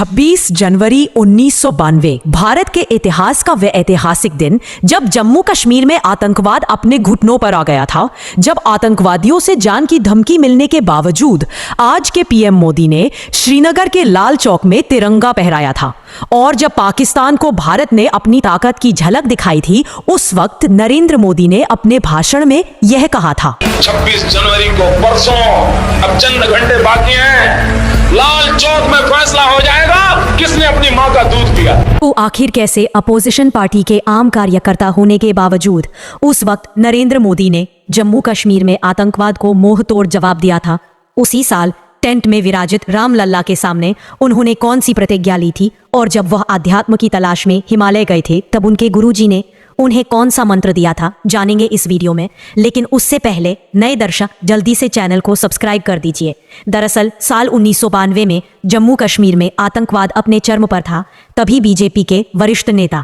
26 जनवरी 1992 भारत के इतिहास का वह ऐतिहासिक दिन जब जम्मू कश्मीर में आतंकवाद अपने घुटनों पर आ गया था। जब आतंकवादियों से जान की धमकी मिलने के बावजूद आज के पीएम मोदी ने श्रीनगर के लाल चौक में तिरंगा फहराया था और जब पाकिस्तान को भारत ने अपनी ताकत की झलक दिखाई थी, उस वक्त नरेंद्र मोदी ने अपने भाषण में यह कहा था, 26 जनवरी को परसों, अब चंद घंटे बाकी हैं, लाल चौक में फैसला हो जाएगा किसने अपनी मां का दूध पिया। तो आखिर कैसे अपोजिशन पार्टी के आम कार्यकर्ता होने के बावजूद उस वक्त नरेंद्र मोदी ने जम्मू कश्मीर में आतंकवाद को मुंह तोड़ जवाब दिया था। उसी साल टेंट में विराजित रामलल्ला के सामने उन्होंने कौन सी प्रतिज्ञा ली थी और जब वह आध्यात्म की तलाश में हिमालय गए थे तब उनके गुरुजी ने उन्हें कौन सा मंत्र दिया था, जानेंगे इस वीडियो में। लेकिन उससे पहले नए दर्शक जल्दी से चैनल को सब्सक्राइब कर दीजिए। दरअसल साल 1992 में जम्मू कश्मीर में आतंकवाद अपने चरम पर था। तभी बीजेपी के वरिष्ठ नेता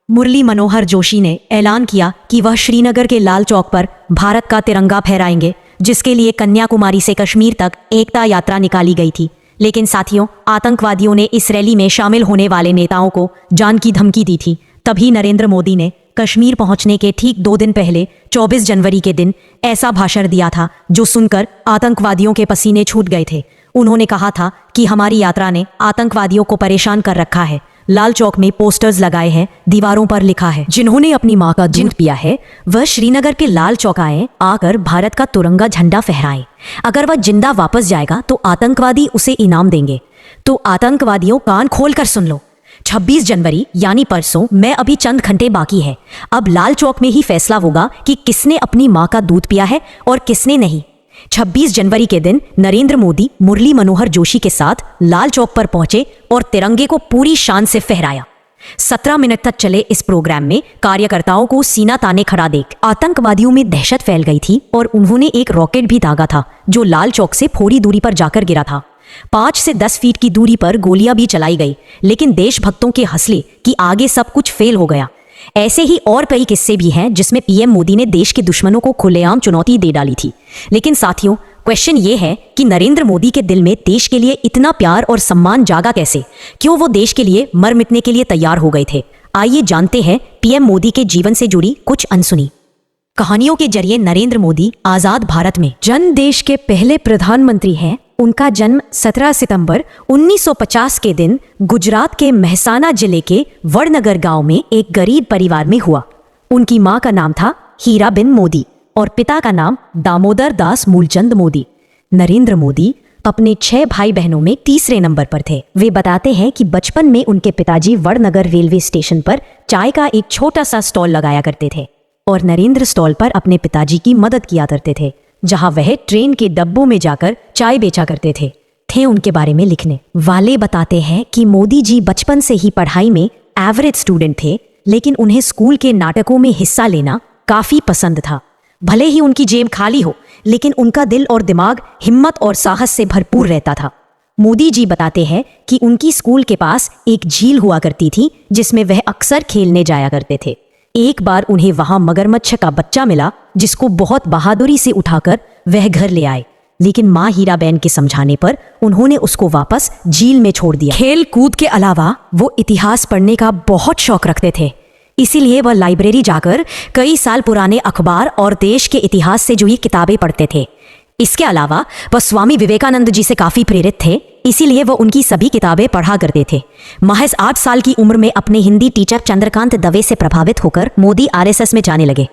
मुरली मनोहर जोशी ने ऐलान किया कि वह श्रीनगर के लाल चौक पर भारत का तिरंगा फहराएंगे, जिसके लिए कन्याकुमारी से कश्मीर तक एकता यात्रा निकाली गई थी। लेकिन साथियों, आतंकवादियों ने इस रैली में शामिल होने वाले नेताओं को जान की धमकी दी थी। तभी नरेंद्र मोदी ने कश्मीर पहुंचने के ठीक 2 दिन पहले 24 जनवरी के दिन ऐसा भाषण दिया था जो सुनकर आतंकवादियों के पसीने छूट गए थे। उन्होंने कहा था कि हमारी यात्रा ने आतंकवादियों को परेशान कर रखा है। लाल चौक में पोस्टर्स लगाए हैं, दीवारों पर लिखा है, जिन्होंने अपनी मां का दूध पिया है वह श्रीनगर के लाल चौक आए, आकर भारत का तिरंगा झंडा फहराएं। अगर वह जिंदा वापस जाएगा तो आतंकवादी उसे इनाम देंगे। तो आतंकवादियों, कान खोल कर सुन लो, 26 जनवरी यानी परसों में अभी चंद घंटे बाकी है। अब लाल चौक में ही फैसला होगा कि किसने अपनी मां का दूध पिया है और किसने नहीं। 26 जनवरी के दिन नरेंद्र मोदी मुरली मनोहर जोशी के साथ लाल चौक पर पहुंचे और तिरंगे को पूरी शान से फहराया। 17 मिनट तक चले इस प्रोग्राम में कार्यकर्ताओं को सीना ताने खड़ा देख आतंकवादियों में दहशत फैल गई थी और उन्होंने एक रॉकेट भी दागा था जो लाल चौक से थोड़ी दूरी पर जाकर गिरा था। 5 से 10 फीट की दूरी पर गोलियां भी चलाई गई, लेकिन देशभक्तों के हौसले कि आगे सब कुछ फेल हो गया। ऐसे ही और कई किस्से भी हैं जिसमें पीएम मोदी ने देश के दुश्मनों को खुलेआम चुनौती दे डाली थी। लेकिन साथियों, क्वेश्चन ये है कि नरेंद्र मोदी के दिल में देश के लिए इतना प्यार और सम्मान जागा कैसे? क्यों वो देश के लिए मर मिटने के लिए तैयार हो गए थे? आइए जानते हैं पीएम मोदी के जीवन से जुड़ी कुछ अनसुनी कहानियों के जरिए। नरेंद्र मोदी आजाद भारत में जन देश के पहले प्रधानमंत्री हैं। उनका जन्म 17 सितंबर 1950 के दिन गुजरात के मेहसाना जिले के वडनगर गांव में एक गरीब परिवार में हुआ। उनकी मां का नाम था हीराबेन मोदी और पिता का नाम दामोदर दास मूलचंद मोदी। नरेंद्र मोदी अपने 6 भाई बहनों में तीसरे नंबर पर थे। वे बताते हैं कि बचपन में उनके पिताजी वडनगर रेलवे स्टेशन पर चाय का एक छोटा सा स्टॉल लगाया करते थे और नरेंद्र स्टॉल पर अपने पिताजी की मदद किया करते थे, जहां वह ट्रेन के डब्बों में जाकर चाय बेचा करते थे उनके बारे में लिखने वाले बताते हैं कि मोदी जी बचपन से ही पढ़ाई में एवरेज स्टूडेंट थे, लेकिन उन्हें स्कूल के नाटकों में हिस्सा लेना काफी पसंद था। भले ही उनकी जेब खाली हो, लेकिन उनका दिल और दिमाग हिम्मत और साहस से भरपूर रहता था। मोदी जी बताते हैं कि उनकी स्कूल के पास एक झील हुआ करती थी जिसमें वह अक्सर खेलने जाया करते थे। एक बार उन्हें वहां मगरमच्छ का बच्चा मिला जिसको बहुत बहादुरी से उठाकर वह घर ले आए, लेकिन मां हीराबेन के समझाने पर उन्होंने उसको वापस झील में छोड़ दिया। खेल कूद के अलावा वो इतिहास पढ़ने का बहुत शौक रखते थे, इसीलिए वह लाइब्रेरी जाकर कई साल पुराने अखबार और देश के इतिहास से जुड़ी किताबें पढ़ते थे। इसके अलावा वह स्वामी विवेकानंद जी से काफी प्रेरित थे, इसीलिए वह उनकी सभी किताबें पढ़ा करते थे। महज 8 साल की उम्र में अपने हिंदी टीचर चंद्रकांत दवे से प्रभावित होकर मोदी आरएसएस में जाने लगे।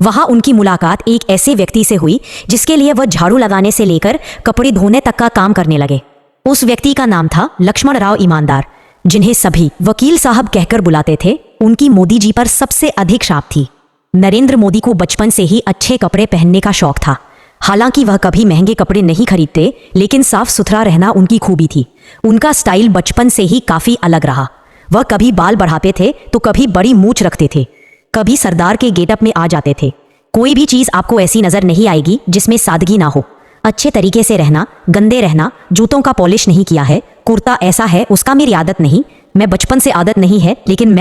वहां उनकी मुलाकात एक ऐसे व्यक्ति से हुई जिसके लिए वह झाड़ू लगाने से लेकर कपड़े धोने तक का काम करने लगे। उस व्यक्ति का नाम था लक्ष्मण राव ईमानदार, जिन्हें सभी वकील साहब कहकर बुलाते थे। उनकी मोदी जी पर सबसे अधिक छाप थी। नरेंद्र मोदी को बचपन से ही अच्छे कपड़े पहनने का शौक था। हालांकि वह कभी महंगे कपड़े नहीं खरीदते, लेकिन साफ सुथरा रहना उनकी खूबी थी। उनका स्टाइल बचपन से ही काफी अलग रहा। वह कभी बाल बढ़ाते थे तो कभी बड़ी मूंछ रखते थे, कभी सरदार के गेटअप में आ जाते थे। कोई भी चीज आपको ऐसी नजर नहीं आएगी जिसमें सादगी ना हो। अच्छे तरीके से रहना, गंदे रहना, जूतों का पॉलिश नहीं किया है, कुर्ता ऐसा है उसका मेरी आदत नहीं, मैं बचपन से आदत नहीं है, लेकिन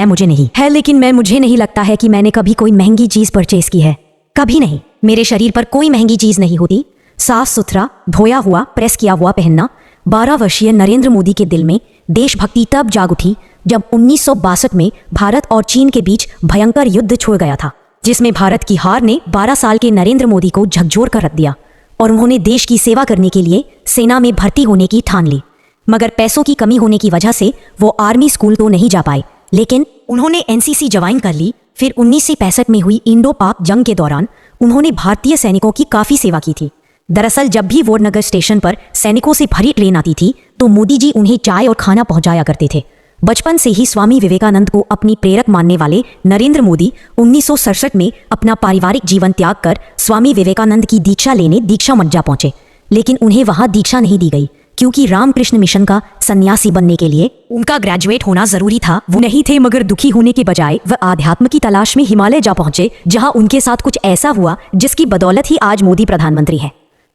मुझे नहीं लगता है कि मैंने कभी कोई महंगी चीज परचेज की है। कभी नहीं। मेरे शरीर पर कोई महंगी चीज नहीं होती। साफ सुथरा, धोया हुआ, प्रेस किया हुआ पहनना 12 वर्षीय नरेंद्र मोदी के दिल में देशभक्ति तब जाग उठी जब 1962 में भारत और चीन के बीच भयंकर युद्ध छिड़ गया था, जिसमें भारत की हार ने 12 साल के नरेंद्र मोदी को झकझोर कर रख दिया और उन्होंने देश की सेवा करने के लिए सेना में भर्ती होने की ठान ली। मगर पैसों की कमी होने की वजह से वो आर्मी स्कूल तो नहीं जा पाए, लेकिन उन्होंने एनसीसी ज्वाइन कर ली। फिर 1965 में हुई इंडो पाक जंग के दौरान उन्होंने भारतीय सैनिकों की काफी सेवा की थी। दरअसल जब भी वोरनगर स्टेशन पर सैनिकों से भरी ट्रेन आती थी तो मोदी जी उन्हें चाय और खाना पहुंचाया करते थे। बचपन से ही स्वामी विवेकानंद को अपनी प्रेरक मानने वाले नरेंद्र मोदी 1967 में अपना पारिवारिक जीवन त्याग कर स्वामी विवेकानंद की दीक्षा लेने दीक्षा मज्जा पहुंचे, लेकिन उन्हें वहां दीक्षा नहीं दी गई क्योंकि रामकृष्ण मिशन का सन्यासी बनने के लिए उनका ग्रेजुएट होना जरूरी था। वो नहीं थे, मगर दुखी होने के बजाय वह आध्यात्म की तलाश में हिमालय जा पहुंचे, जहां उनके साथ कुछ ऐसा हुआ जिसकी बदौलत ही आज मोदी प्रधानमंत्री हैं।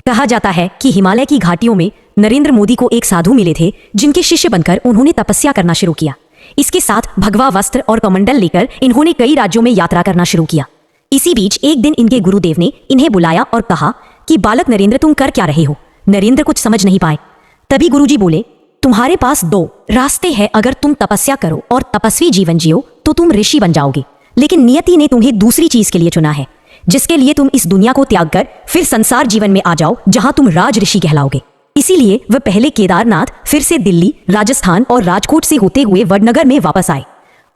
कहा जाता है कि हिमालय की घाटियों में नरेंद्र मोदी को एक साधु मिले थे जिनके शिष्य बनकर उन्होंने तपस्या करना शुरू किया। इसके साथ भगवा वस्त्र और कमंडल लेकर इन्होंने कई राज्यों में यात्रा करना शुरू किया। इसी बीच एक दिन इनके गुरुदेव ने इन्हें बुलाया और कहा कि बालक नरेंद्र, तुम कर क्या रहे हो? नरेंद्र कुछ समझ नहीं पाए। तभी गुरुजी बोले, तुम्हारे पास दो रास्ते हैं, अगर तुम तपस्या करो और तपस्वी जीवन जियो तो तुम ऋषि बन जाओगे, लेकिन नियति ने तुम्हें दूसरी चीज के लिए चुना है, जिसके लिए तुम इस दुनिया को त्याग कर फिर संसार जीवन में आ जाओ, जहां तुम राज ऋषि कहलाओगे। इसीलिए वह पहले केदारनाथ, फिर से दिल्ली, राजस्थान और राजकोट से होते हुए वडनगर में वापस आए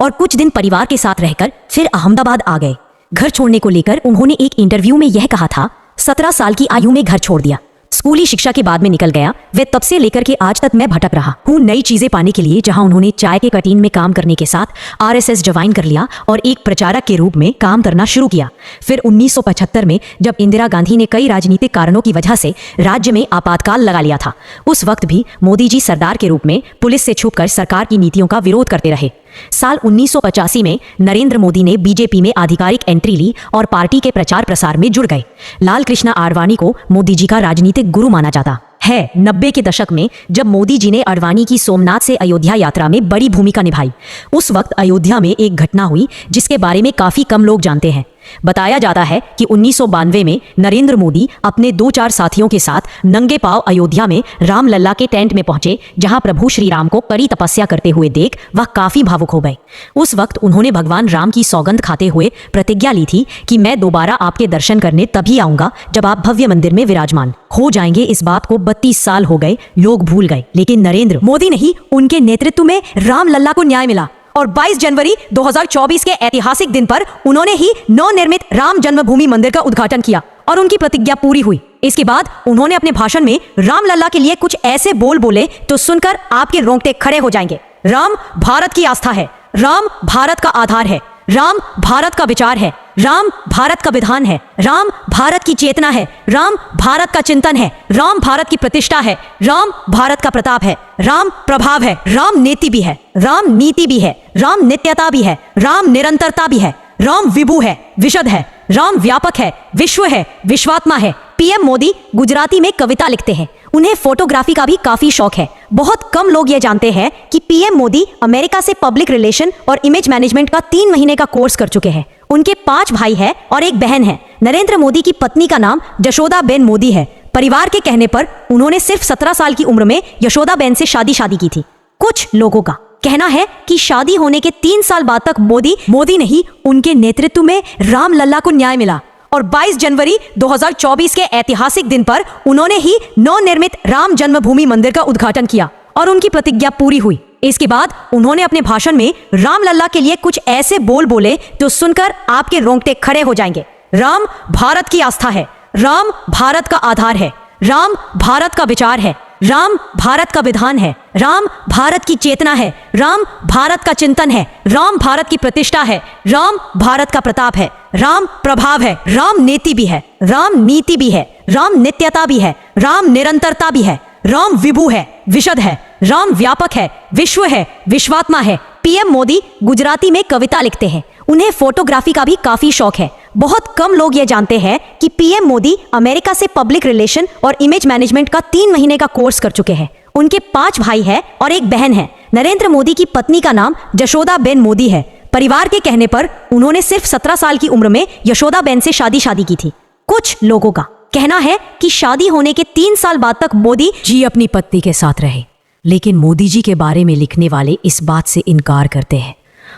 और कुछ दिन परिवार के साथ रहकर फिर अहमदाबाद आ गए। घर छोड़ने को लेकर उन्होंने एक इंटरव्यू में यह कहा था, 17 साल की आयु में घर छोड़ दिया, स्कूली शिक्षा के बाद में निकल गया। वे तब से लेकर के आज तक मैं भटक रहा हूँ नई चीजें पाने के लिए, जहां उन्होंने चाय के कैंटीन में काम करने के साथ आरएसएस ज्वाइन कर लिया और एक प्रचारक के रूप में काम करना शुरू किया। फिर 1975 में जब इंदिरा गांधी ने कई राजनीतिक कारणों की वजह से राज्य में आपातकाल लगा लिया था, उस वक्त भी मोदी जी सरदार के रूप में पुलिस से छुपकर सरकार की नीतियों का विरोध करते रहे। साल 1985 में नरेंद्र मोदी ने बीजेपी में आधिकारिक एंट्री ली और पार्टी के प्रचार प्रसार में जुड़ गए। लाल कृष्ण आडवाणी को मोदी जी का राजनीतिक गुरु माना जाता है। 90 के दशक में जब मोदी जी ने आडवाणी की सोमनाथ से अयोध्या यात्रा में बड़ी भूमिका निभाई, उस वक्त अयोध्या में एक घटना हुई जिसके बारे में काफी कम लोग जानते हैं। बताया जाता है कि 1992 में नरेंद्र मोदी अपने 2-4 साथियों के साथ नंगे पांव अयोध्या में रामलला के टेंट में पहुंचे, जहां प्रभु श्री राम को कड़ी तपस्या करते हुए देख वह काफी भावुक हो गए। उस वक्त उन्होंने भगवान राम की सौगंध खाते हुए प्रतिज्ञा ली थी कि मैं दोबारा आपके दर्शन करने तभी आऊंगा जब आप भव्य मंदिर में विराजमान हो जाएंगे। इस बात को 32 साल हो गए, लोग भूल गए, लेकिन नरेंद्र मोदी नहीं, उनके नेतृत्व में रामलला को न्याय मिला और 22 जनवरी 2024 के ऐतिहासिक दिन पर उन्होंने ही नवनिर्मित राम जन्मभूमि मंदिर का उद्घाटन किया और उनकी प्रतिज्ञा पूरी हुई। इसके बाद उन्होंने अपने भाषण में रामलला के लिए कुछ ऐसे बोल बोले तो सुनकर आपके रोंगटे खड़े हो जाएंगे। राम भारत की आस्था है, राम भारत का आधार है, राम भारत का विचार है, राम भारत का विधान है, राम भारत की चेतना है, राम भारत का चिंतन है, राम भारत की प्रतिष्ठा है, राम भारत का प्रताप है, राम प्रभाव है, राम नीति भी है, राम नीति भी है, राम नित्यता भी है, राम निरंतरता भी है, राम विभु है, विशद है, राम व्यापक है, विश्व है, विश्वात्मा है। पीएम मोदी गुजराती में कविता लिखते हैं। उन्हें फोटोग्राफी का भी काफी शौक है। बहुत कम लोग ये जानते हैं कि पीएम मोदी अमेरिका से पब्लिक रिलेशन और इमेज मैनेजमेंट का 3 महीने का कोर्स कर चुके हैं। उनके 5 भाई हैं और एक बहन है। नरेंद्र मोदी की पत्नी का नाम यशोदाबेन मोदी है। परिवार के कहने पर उन्होंने सिर्फ 17 साल की उम्र में यशोदाबेन से शादी की थी। कुछ लोगों का कहना है कि शादी होने के 3 साल बाद तक मोदी नहीं, उनके नेतृत्व में रामलला को न्याय मिला और 22 जनवरी 2024 के ऐतिहासिक दिन पर उन्होंने ही नवनिर्मित राम जन्मभूमि मंदिर का उद्घाटन किया और उनकी प्रतिज्ञा पूरी हुई। इसके बाद उन्होंने अपने भाषण में रामलला के लिए कुछ ऐसे बोल बोले तो सुनकर आपके रोंगटे खड़े हो जाएंगे। राम भारत की आस्था है, राम भारत का आधार है, राम भारत का विचार है, राम भारत का विधान है, राम भारत की चेतना है, राम भारत का चिंतन है, राम भारत की प्रतिष्ठा है, राम भारत का प्रताप है, राम प्रभाव है, राम नीति भी है, राम नीति भी है, राम नित्यता भी है, राम निरंतरता भी है, राम विभु है, विशद है, राम व्यापक है, विश्व है, विश्वात्मा है। पीएम मोदी गुजराती में कविता लिखते हैं। उन्हें फोटोग्राफी का भी काफी शौक है। बहुत कम लोग ये जानते हैं कि पीएम मोदी अमेरिका से पब्लिक रिलेशन और इमेज मैनेजमेंट का 3 महीने का कोर्स कर चुके हैं। उनके 5 भाई हैं और एक बहन है। नरेंद्र मोदी की पत्नी का नाम यशोदाबेन मोदी है। परिवार के कहने पर उन्होंने सिर्फ 17 साल की उम्र में यशोदाबेन से शादी की थी। कुछ लोगों का कहना है कि शादी होने के 3 साल बाद तक मोदी जी अपनी पत्नी के साथ रहे। लेकिन मोदी जी के बारे में लिखने वाले इस बात से इनकार करते हैं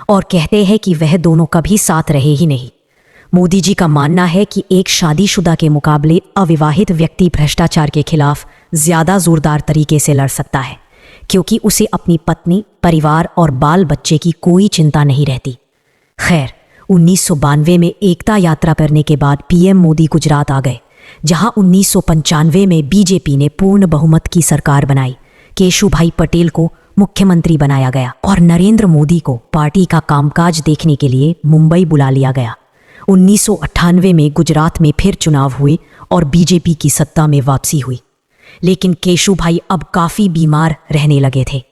और कहते हैं कि वह दोनों कभी साथ रहे ही नहीं। मोदी जी का मानना है कि एक शादीशुदा के मुकाबले अविवाहित व्यक्ति भ्रष्टाचार के खिलाफ ज्यादा जोरदार तरीके से लड़ सकता है, क्योंकि उसे अपनी पत्नी, परिवार और बाल बच्चे की कोई चिंता नहीं रहती। खैर, 1992 में एकता यात्रा करने के बाद पीएम मोदी गुजरात आ गए, जहां 1995 में बीजेपी ने पूर्ण बहुमत की सरकार बनाई। केशुभाई पटेल को मुख्यमंत्री बनाया गया और नरेंद्र मोदी को पार्टी का कामकाज देखने के लिए मुंबई बुला लिया गया। 1998 में गुजरात में फिर चुनाव हुए और बीजेपी की सत्ता में वापसी हुई, लेकिन केशुभाई अब काफी बीमार रहने लगे थे।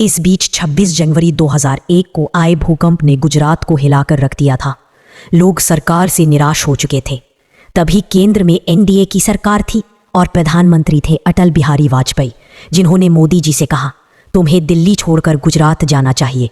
इस बीच 26 जनवरी 2001 को आए भूकंप ने गुजरात को हिलाकर रख दिया था। लोग सरकार से निराश हो चुके थे। तभी केंद्र में एनडीए की सरकार थी और प्रधानमंत्री थे अटल बिहारी वाजपेयी, जिन्होंने मोदी जी से कहा, तुम्हें दिल्ली छोड़कर गुजरात जाना चाहिए।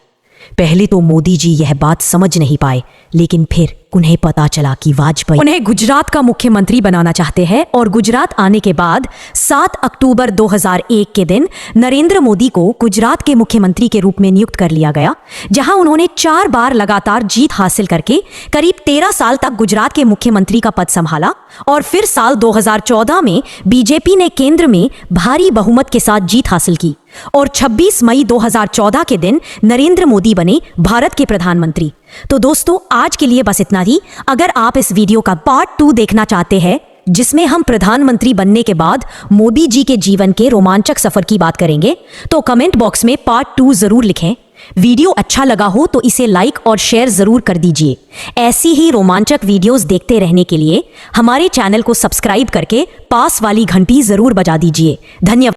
पहले तो मोदी जी यह बात समझ नहीं पाए, लेकिन फिर उन्हें पता चला कि वाजपेयी उन्हें गुजरात का मुख्यमंत्री बनाना चाहते हैं और गुजरात आने के बाद 7 अक्टूबर 2001 के दिन नरेंद्र मोदी को गुजरात के मुख्यमंत्री के रूप में नियुक्त कर लिया गया, जहां उन्होंने 4 बार लगातार जीत हासिल करके करीब 13 साल तक गुजरात के मुख्यमंत्री का पद संभाला। और फिर साल 2014 में बीजेपी ने केंद्र में भारी बहुमत के साथ जीत हासिल की और 26 मई 2014 के दिन नरेंद्र मोदी बने भारत के प्रधानमंत्री। तो दोस्तों, आज के लिए बस इतना ही। अगर आप इस वीडियो का पार्ट 2 देखना चाहते हैं, जिसमें हम प्रधानमंत्री बनने के बाद मोदी जी के जीवन के रोमांचक सफर की बात करेंगे, तो कमेंट बॉक्स में पार्ट 2 जरूर लिखें। वीडियो अच्छा लगा हो तो इसे लाइक और शेयर जरूर कर दीजिए। ऐसी ही रोमांचक वीडियोस देखते रहने के लिए हमारे चैनल को सब्सक्राइब करके पास वाली घंटी जरूर बजा दीजिए। धन्यवाद।